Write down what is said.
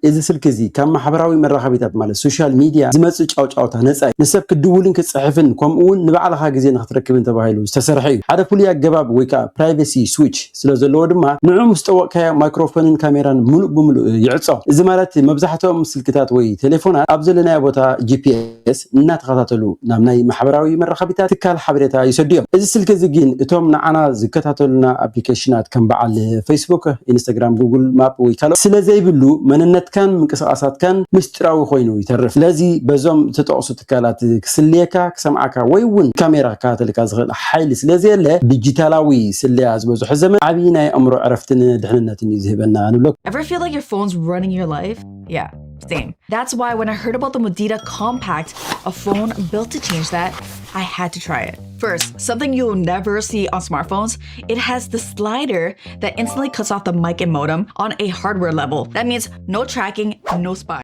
እዚ ስልክ እዚ ካብ ማሕበራዊ መራኸቢታት ማለት ሶሻል ሚድያ ዝመጽእ ጫውጫውታ ነፃ ንሰብ ክድውልን ክጽሕፍን ከምኡውን ንባዕልኻ ግዜ ንኽትረክብን ተባሂሉ ዝተሰርሐ እዩ ሓደ ፍሉይ ኣገባብ ወይ ከዓ ፕራይቬሲ ስዊች ስለ ዘለዎ ድማ ንዑ ምስ ጠወቅካዮ ማይክሮፎንን ካሜራን ሙሉእ ብምሉእ ይዕጾ እዚ ማለት መብዛሕትኦም ስልክታት ወይ ቴሌፎናት ኣብ ዘለናዮ ቦታ ጂፒኤስ እናተኸታተሉ ናብ ናይ ማሕበራዊ መራኸቢታት ትካል ሓበሬታ ይሰድዮም እዚ ስልክ እዚ ግን እቶም ንዓና ዝከታተሉና ኣፕሊኬሽናት ከም በዓል ፌስቡክ ኢንስታግራም ጉግል ማፕ ወይ ካልኦት ስለዘይብሉ መንነትካን ምንቅስቓሳትካን ምስጢራዊ ኮይኑ ይተርፍ ስለዚ በዞም ተጠቕሱ ትካላት ክስልየካ ክሰምዓካ ወይ እውን ካሜራ ክከታተልካ ዝኽእል ሓይሊ ስለዘየለ ዲጂታላዊ ስልያ ዝበዝሖ ዘመን ዓብዪ ናይ ኣእምሮ ዕረፍትን ድሕንነትን እዩ ዝህበና ንብሎ Ever feel like your phone's running your life? Yeah, same. That's why when I heard about the Modita Compact, a phone built to change that, I had to try it. First, something you'll never see on smartphones, it has the slider that instantly cuts off the mic and modem on a hardware level. That means no tracking, no spy.